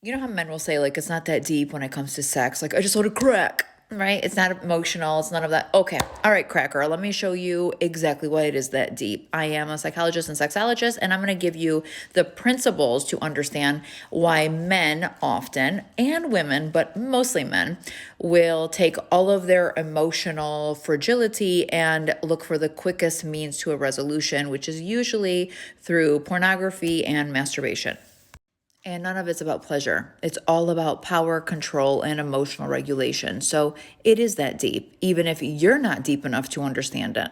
You know how men will say, like, it's not that deep when it comes to sex? Like, I just want to crack, right? It's not emotional. It's none of that. Okay. All right, cracker. Let me show you exactly why it is that deep. I am a psychologist and sexologist, and I'm going to give you the principles to understand why men often, and women, but mostly men, will take all of their emotional fragility and look for the quickest means to a resolution, which is usually through pornography and masturbation. And none of it's about pleasure. It's all about power, control, and emotional regulation. So it is that deep, even if you're not deep enough to understand it.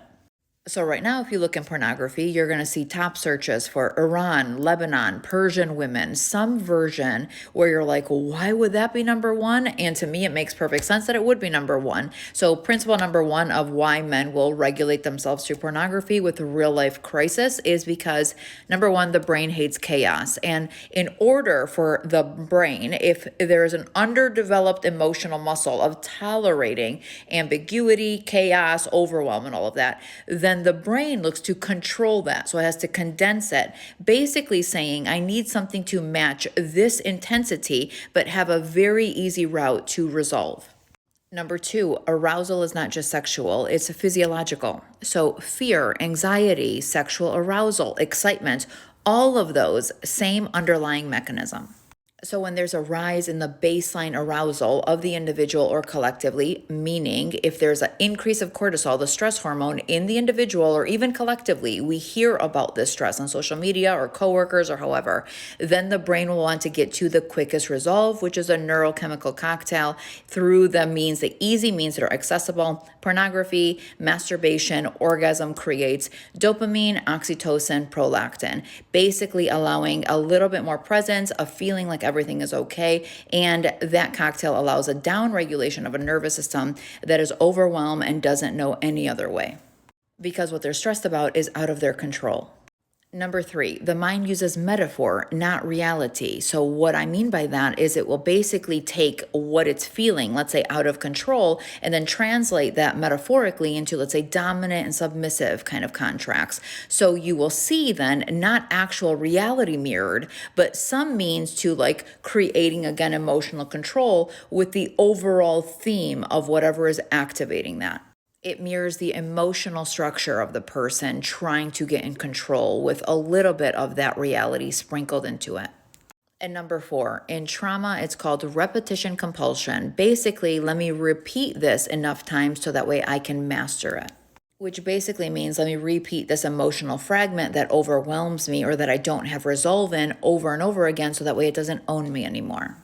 So right now, if you look in pornography, you're going to see top searches for Iran, Lebanon, Persian women, some version where you're like, why would that be number one? And to me, it makes perfect sense that it would be number one. So principle number one of why men will regulate themselves through pornography with a real life crisis is because number one, the brain hates chaos. And in order for the brain, if there is an underdeveloped emotional muscle of tolerating ambiguity, chaos, overwhelm, and all of that, then the brain looks to control that. So it has to condense it, basically saying, I need something to match this intensity, but have a very easy route to resolve. Number two, arousal is not just sexual, it's physiological. So fear, anxiety, sexual arousal, excitement, all of those, same underlying mechanism. So when there's a rise in the baseline arousal of the individual or collectively, meaning if there's an increase of cortisol, the stress hormone in the individual or even collectively, we hear about this stress on social media or coworkers or however, then the brain will want to get to the quickest resolve, which is a neurochemical cocktail through the easy means that are accessible. Pornography, masturbation, orgasm creates dopamine, oxytocin, prolactin, basically allowing a little bit more presence, a feeling like everything is okay. And that cocktail allows a down regulation of a nervous system that is overwhelmed and doesn't know any other way because what they're stressed about is out of their control. Number three, the mind uses metaphor, not reality. So what I mean by that is it will basically take what it's feeling, let's say out of control, and then translate that metaphorically into, let's say, dominant and submissive kind of contracts. So you will see then not actual reality mirrored, but some means to like creating, again, emotional control with the overall theme of whatever is activating that. It mirrors the emotional structure of the person trying to get in control with a little bit of that reality sprinkled into it. And number four, in trauma, it's called repetition compulsion. Basically, let me repeat this enough times so that way I can master it. Which basically means let me repeat this emotional fragment that overwhelms me or that I don't have resolve in over and over again so that way it doesn't own me anymore.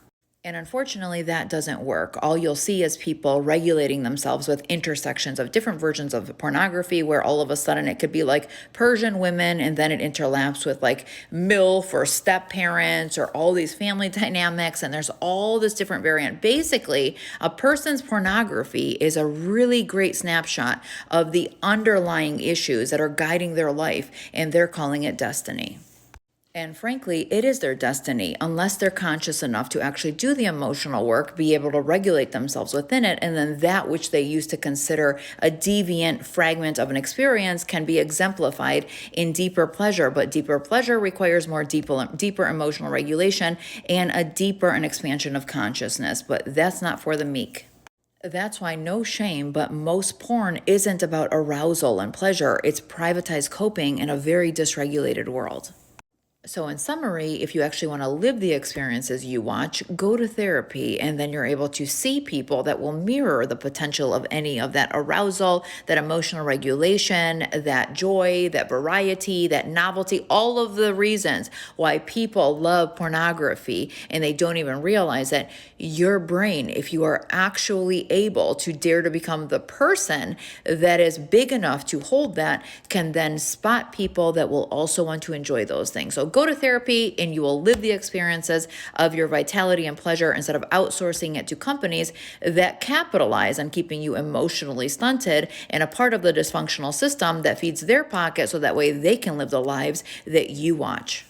And unfortunately, that doesn't work. All you'll see is people regulating themselves with intersections of different versions of pornography, where all of a sudden it could be like Persian women, and then it interlaps with like MILF or step parents or all these family dynamics. And there's all this different variant. Basically, a person's pornography is a really great snapshot of the underlying issues that are guiding their life, and they're calling it destiny. And frankly, it is their destiny unless they're conscious enough to actually do the emotional work, be able to regulate themselves within it, and then that which they used to consider a deviant fragment of an experience can be exemplified in deeper pleasure. But deeper pleasure requires more deeper emotional regulation and a deeper an expansion of consciousness. But that's not for the meek. That's why no shame, but most porn isn't about arousal and pleasure. It's privatized coping in a very dysregulated world. So in summary, if you actually want to live the experiences you watch, go to therapy, and then you're able to see people that will mirror the potential of any of that arousal, that emotional regulation, that joy, that variety, that novelty, all of the reasons why people love pornography and they don't even realize that your brain, if you are actually able to dare to become the person that is big enough to hold that, can then spot people that will also want to enjoy those things. So go to therapy and you will live the experiences of your vitality and pleasure instead of outsourcing it to companies that capitalize on keeping you emotionally stunted and a part of the dysfunctional system that feeds their pocket so that way they can live the lives that you watch.